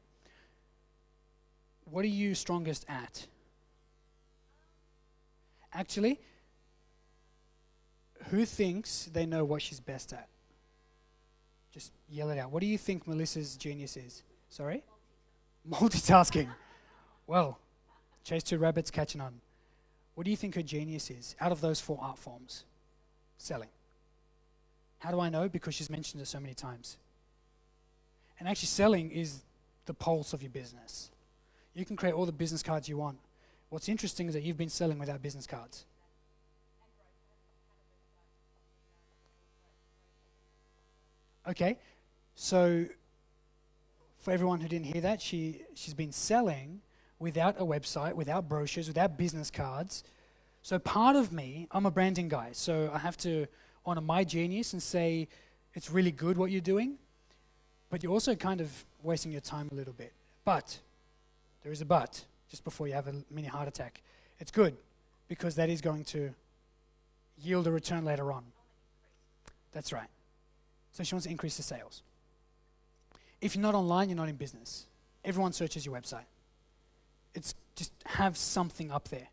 What are you strongest at? Actually, who thinks they know what she's best at? Just yell it out. What do you think Melissa's genius is? Sorry? Multitasking. Well, chase two rabbits, catch none. What do you think her genius is out of those 4 art forms? Selling. How do I know? Because she's mentioned it so many times. And actually, selling is the pulse of your business. You can create all the business cards you want. What's interesting is that you've been selling without business cards. Okay, so for everyone who didn't hear that, she's been selling without a website, without brochures, without business cards. So part of me, I'm a branding guy, so I have to honor my genius and say it's really good what you're doing, but you're also kind of wasting your time a little bit. But, there is a but, just before you have a mini heart attack. It's good, because that is going to yield a return later on. That's right. So she wants to increase the sales. If you're not online, you're not in business. Everyone searches your website. It's just have something up there.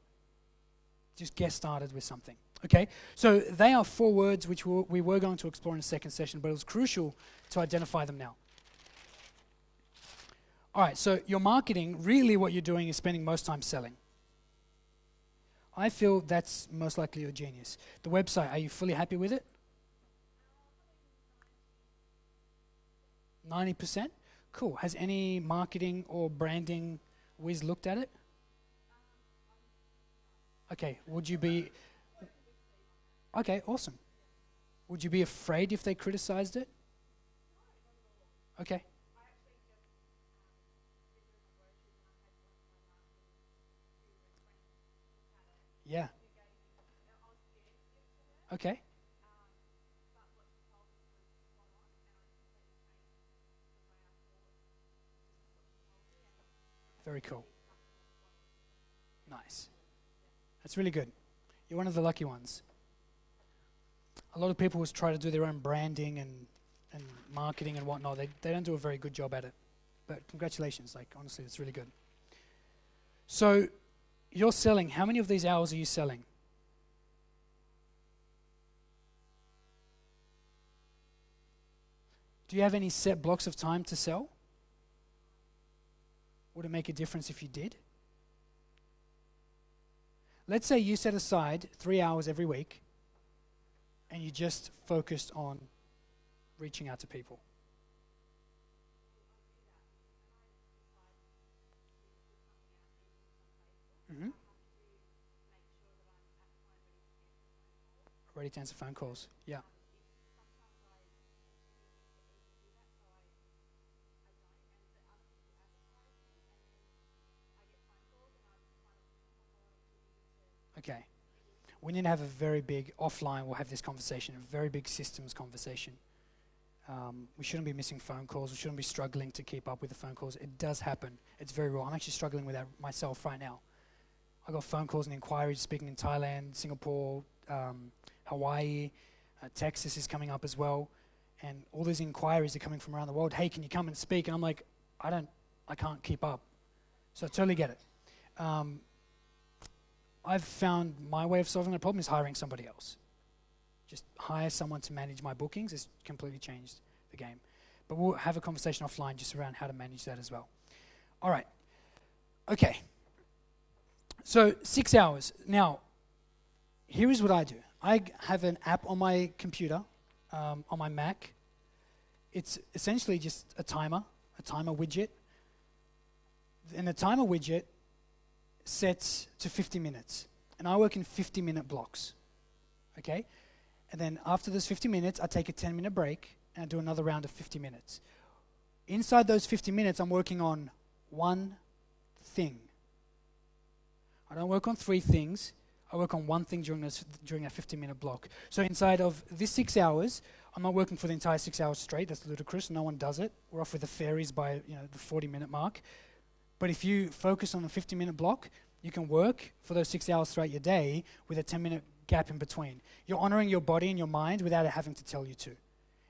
Just get started with something. Okay, so they are 4 words which we were going to explore in the second session, but it was crucial to identify them now. All right, so your marketing, really what you're doing is spending most time selling. I feel that's most likely your genius. The website, are you fully happy with it? 90%? Cool. Has any marketing or branding whiz looked at it? Okay, would you be... Okay, awesome. Would you be afraid if they criticized it? Okay. Yeah. Okay. Very cool. Nice. That's really good. You're one of the lucky ones. A lot of people who try to do their own branding and marketing and whatnot, they don't do a very good job at it. But congratulations, like honestly, it's really good. So you're selling, how many of these hours are you selling? Do you have any set blocks of time to sell? Would it make a difference if you did? Let's say you set aside 3 hours every week and you just focused on reaching out to people. Mm-hmm. Ready to answer phone calls. Yeah. Okay. We need to have a very big offline, we'll have this conversation, a very big systems conversation. We shouldn't be missing phone calls. We shouldn't be struggling to keep up with the phone calls. It does happen. It's very real. I'm actually struggling with that myself right now. I got phone calls and inquiries speaking in Thailand, Singapore, Hawaii, Texas is coming up as well. And all these inquiries are coming from around the world. Hey, can you come and speak? And I'm like, I can't keep up. So I totally get it. I've found my way of solving the problem is hiring somebody else. Just hire someone to manage my bookings. It's completely changed the game. But we'll have a conversation offline just around how to manage that as well. All right. Okay. So 6 hours. Now, here is what I do. I have an app on my computer, on my Mac. It's essentially just a timer widget. And the timer widget sets to 50 minutes. And I work in 50-minute blocks. Okay? And then after those 50 minutes, I take a 10-minute break and I do another round of 50 minutes. Inside those 50 minutes, I'm working on one thing. I don't work on 3 things. I work on one thing during a 50-minute block. So inside of this 6 hours, I'm not working for the entire 6 hours straight. That's ludicrous. No one does it. We're off with the fairies by the 40-minute mark. But if you focus on a 50-minute block, you can work for those 6 hours throughout your day with a 10-minute gap in between. You're honoring your body and your mind without it having to tell you to.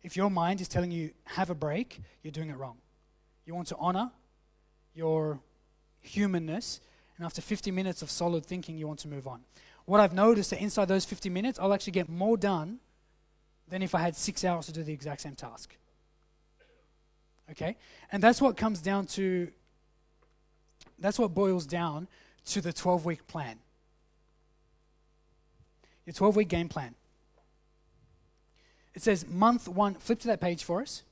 If your mind is telling you, have a break, you're doing it wrong. You want to honor your humanness, and after 50 minutes of solid thinking, you want to move on. what I've noticed that inside those 50 minutes, I'll actually get more done than if I had 6 hours to do the exact same task. Okay? And that's what comes down to, that's what boils down to the 12-week plan. Your 12-week game plan. It says month 1, flip to that page for us,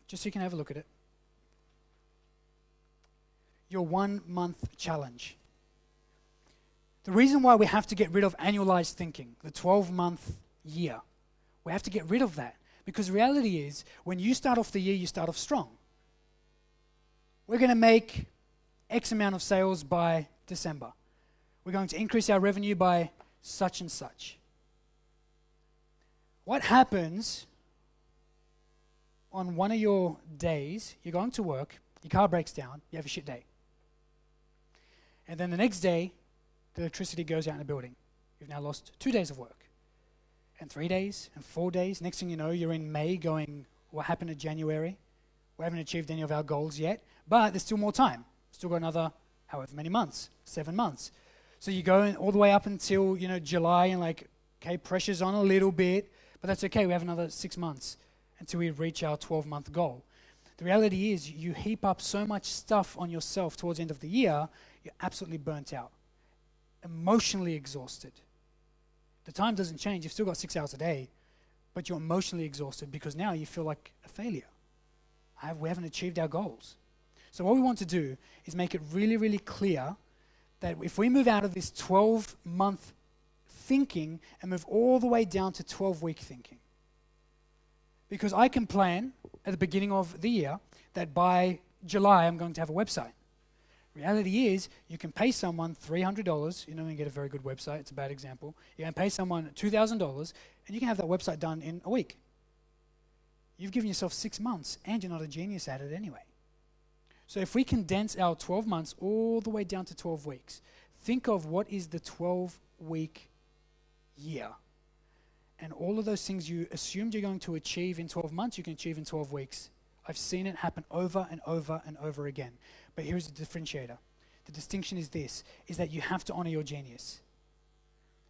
just so you can have a look at it. Your 1-month challenge. The reason why we have to get rid of annualized thinking, the 12-month year, we have to get rid of that. Because the reality is, when you start off the year, you start off strong. We're going to make X amount of sales by December. We're going to increase our revenue by such and such. What happens on one of your days, you're going to work, your car breaks down, you have a shit day. And then the next day, the electricity goes out in the building. You've now lost 2 days of work. And 3 days, and 4 days. Next thing you know, you're in May going, what happened in January? We haven't achieved any of our goals yet, but there's still more time. Still got another however many months, 7 months. So you go all the way up until, July, and okay, pressure's on a little bit, but that's okay. We have another 6 months until we reach our 12-month goal. The reality is you heap up so much stuff on yourself towards the end of the year, you're absolutely burnt out, emotionally exhausted. The time doesn't change. You've still got 6 hours a day, but you're emotionally exhausted because now you feel like a failure. We haven't achieved our goals. So what we want to do is make it really, really clear that if we move out of this 12-month thinking and move all the way down to 12-week thinking. Because I can plan at the beginning of the year that by July I'm going to have a website. Reality is, you can pay someone $300, and get a very good website. It's a bad example. You can pay someone $2,000, and you can have that website done in a week. You've given yourself 6 months, and you're not a genius at it anyway. So if we condense our 12 months all the way down to 12 weeks, think of what is the 12-week year. And all of those things you assumed you're going to achieve in 12 months, you can achieve in 12 weeks. I've seen it happen over and over and over again. But here's the differentiator. The distinction is this, is that you have to honor your genius.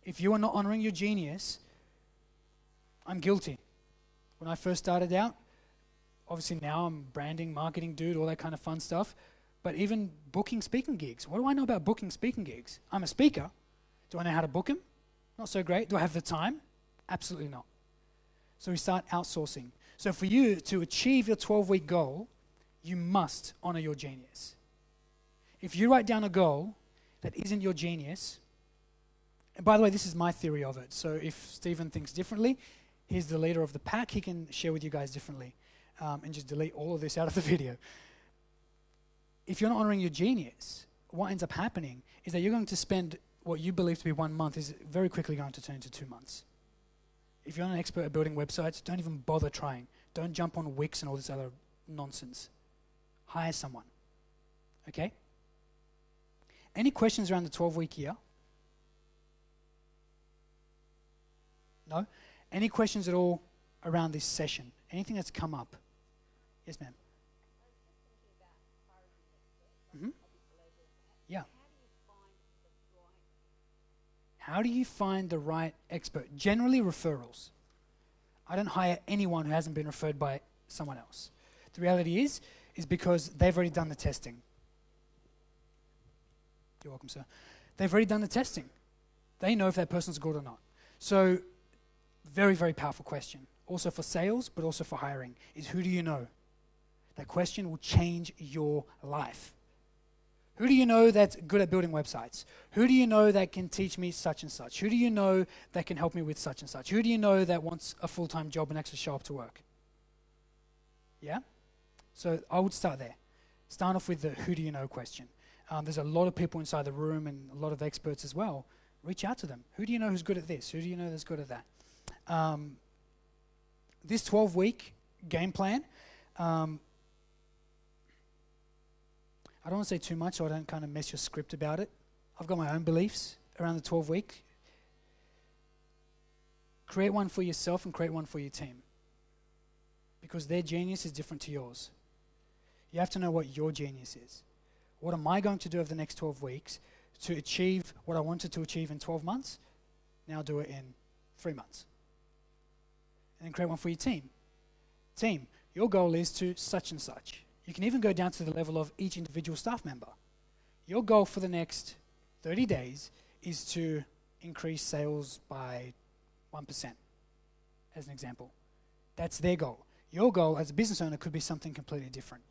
If you are not honoring your genius, I'm guilty. When I first started out, obviously now I'm branding, marketing dude, all that kind of fun stuff. But even booking speaking gigs. What do I know about booking speaking gigs? I'm a speaker. Do I know how to book them? Not so great. Do I have the time? Absolutely not. So we start outsourcing. So for you to achieve your 12-week goal, you must honor your genius. If you write down a goal that isn't your genius, and by the way, this is my theory of it. So if Stephen thinks differently, he's the leader of the pack. He can share with you guys differently. And just delete all of this out of the video. If you're not honoring your genius, what ends up happening is that you're going to spend what you believe to be 1 month is very quickly going to turn into 2 months. If you're not an expert at building websites, don't even bother trying. Don't jump on Wix and all this other nonsense. Hire someone. Okay? Any questions around the 12-week year? No? Any questions at all around this session? Anything that's come up? Yes, ma'am. Mm-hmm. Yeah. How do you find the right expert? Generally, referrals. I don't hire anyone who hasn't been referred by someone else. The reality is because they've already done the testing. You're welcome, sir. They've already done the testing. They know if that person's good or not. So, very, very powerful question. Also for sales, but also for hiring, is who do you know? That question will change your life. Who do you know that's good at building websites? Who do you know that can teach me such and such? Who do you know that can help me with such and such? Who do you know that wants a full-time job and actually show up to work? Yeah? So I would start there. Start off with the who do you know question. There's a lot of people inside the room and a lot of experts as well. Reach out to them. Who do you know who's good at this? Who do you know that's good at that? This 12-week game plan, I don't want to say too much so I don't kind of mess your script about it. I've got my own beliefs around the 12-week. Create one for yourself and create one for your team. Because their genius is different to yours. You have to know what your genius is. what am I going to do over the next 12 weeks to achieve what I wanted to achieve in 12 months? Now do it in 3 months. And then create one for your team. Team, your goal is to such and such. You can even go down to the level of each individual staff member. Your goal for the next 30 days is to increase sales by 1%, as an example. That's their goal. Your goal as a business owner could be something completely different.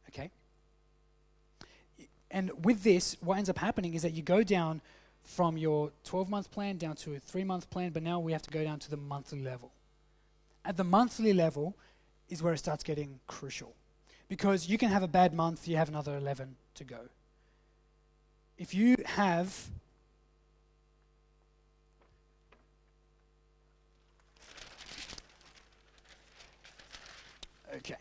Okay? And with this, what ends up happening is that you go down from your 12-month plan down to a 3-month plan, but now we have to go down to the monthly level. At the monthly level is where it starts getting crucial. Because you can have a bad month, you have another 11 to go. If you have okay.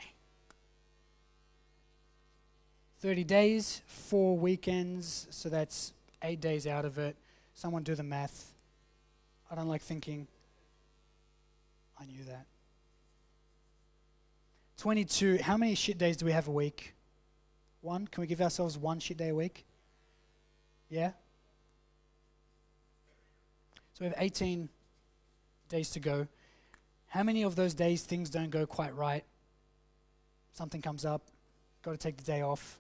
30 days, 4 weekends, so that's 8 days out of it. Someone do the math. I don't like thinking. I knew that. 22, how many shit days do we have a week? 1? Can we give ourselves 1 shit day a week? Yeah? So we have 18 days to go. How many of those days things don't go quite right? Something comes up, got to take the day off.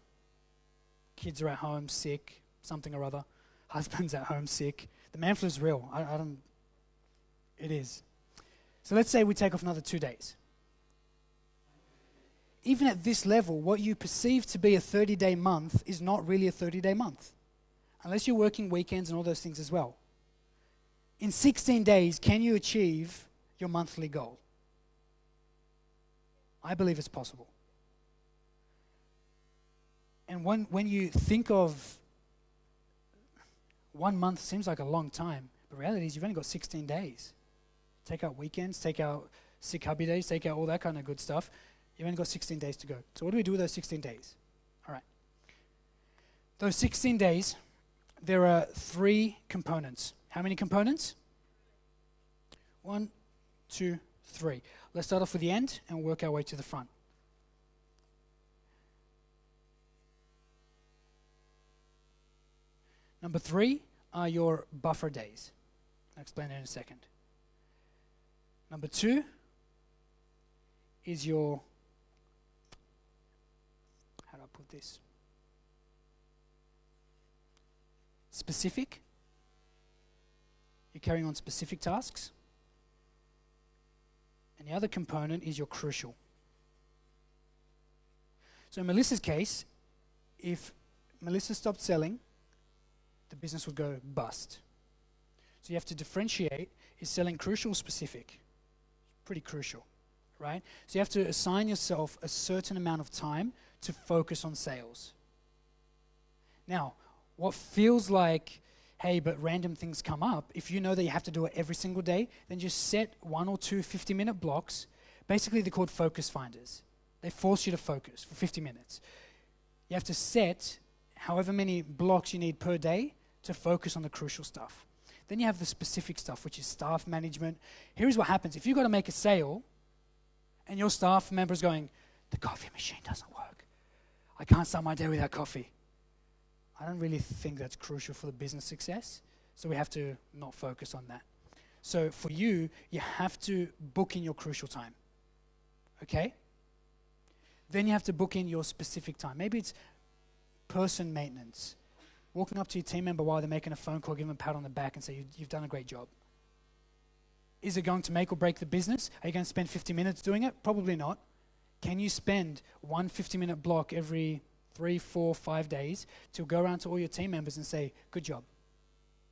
Kids are at home sick, something or other. Husband's at home sick. The man flu is real. It is. So let's say we take off another 2 days. Even at this level, what you perceive to be a 30-day month is not really a 30-day month, unless you're working weekends and all those things as well. In 16 days, can you achieve your monthly goal? I believe it's possible. And when you think of 1 month seems like a long time, but reality is you've only got 16 days. Take out weekends, take out sick hubby days, take out all that kind of good stuff. You've only got 16 days to go. So what do we do with those 16 days? All right. Those 16 days, there are 3 components. How many components? 1, 2, 3. Let's start off with the end and work our way to the front. Number 3 are your buffer days. I'll explain that in a second. Number 2 is your, how do I put this? Specific. You're carrying on specific tasks. And the other component is your crucial. So in Melissa's case, if Melissa stopped selling, the business would go bust. So you have to differentiate, is selling crucial or specific? Pretty crucial, right? So you have to assign yourself a certain amount of time to focus on sales. Now, what feels like, hey, but random things come up, if you know that you have to do it every single day, then just set 1 or 2 50-minute blocks. Basically, they're called focus finders. They force you to focus for 50 minutes. You have to set however many blocks you need per day to focus on the crucial stuff. Then you have the specific stuff, which is staff management. Here's what happens. If you've got to make a sale and your staff member is going, the coffee machine doesn't work. I can't start my day without coffee. I don't really think that's crucial for the business success, so we have to not focus on that. So for you, you have to book in your crucial time, okay? Then you have to book in your specific time. Maybe it's person maintenance, walking up to your team member while they're making a phone call, give them a pat on the back and say, you've done a great job. Is it going to make or break the business? Are you going to spend 50 minutes doing it? Probably not. Can you spend 1 50-minute block every 3, 4, 5 days to go around to all your team members and say, good job?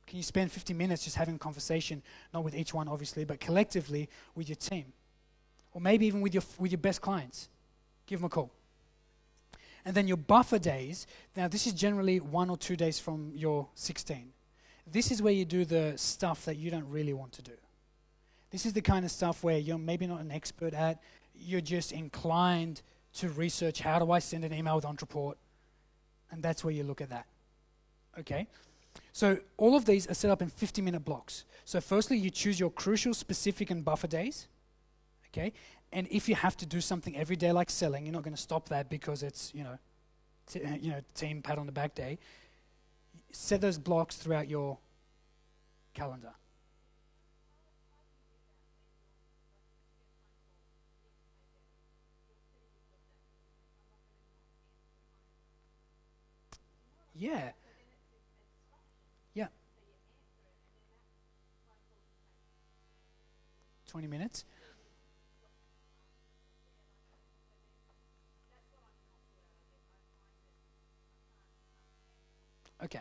Can you spend 50 minutes just having a conversation, not with each one obviously, but collectively with your team? Or maybe even with your best clients. Give them a call. And then your buffer days, now this is generally 1 or 2 days from your 16. This is where you do the stuff that you don't really want to do. This is the kind of stuff where you're maybe not an expert at, you're just inclined to research, how do I send an email with Ontraport? And that's where you look at that. Okay? So all of these are set up in 50-minute blocks. So firstly, you choose your crucial, specific, and buffer days. Okay? And if you have to do something every day like selling, you're not going to stop that because it's, team pat on the back day. Set those blocks throughout your calendar. Yeah. Yeah. 20 minutes. Okay.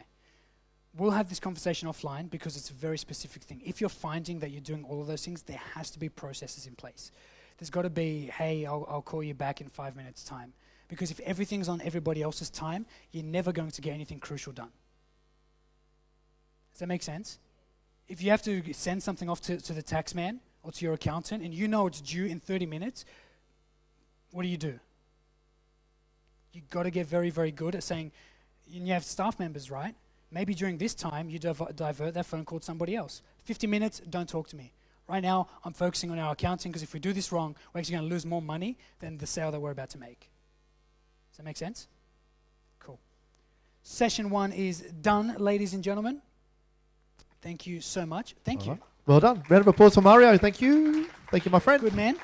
We'll have this conversation offline because it's a very specific thing. If you're finding that you're doing all of those things, there has to be processes in place. There's got to be, hey, I'll call you back in 5 minutes' time. Because if everything's on everybody else's time, you're never going to get anything crucial done. Does that make sense? If you have to send something off to the tax man or to your accountant and you know it's due in 30 minutes, what do? You've got to get very, very good at saying, and you have staff members, right? Maybe during this time, you divert that phone call to somebody else. 50 minutes, don't talk to me. Right now, I'm focusing on our accounting because if we do this wrong, we're actually going to lose more money than the sale that we're about to make. Does that make sense? Cool. Session 1 is done, ladies and gentlemen. Thank you so much. Thank you. Well done. Round of applause for Mario. Thank you. Thank you, my friend. Good man.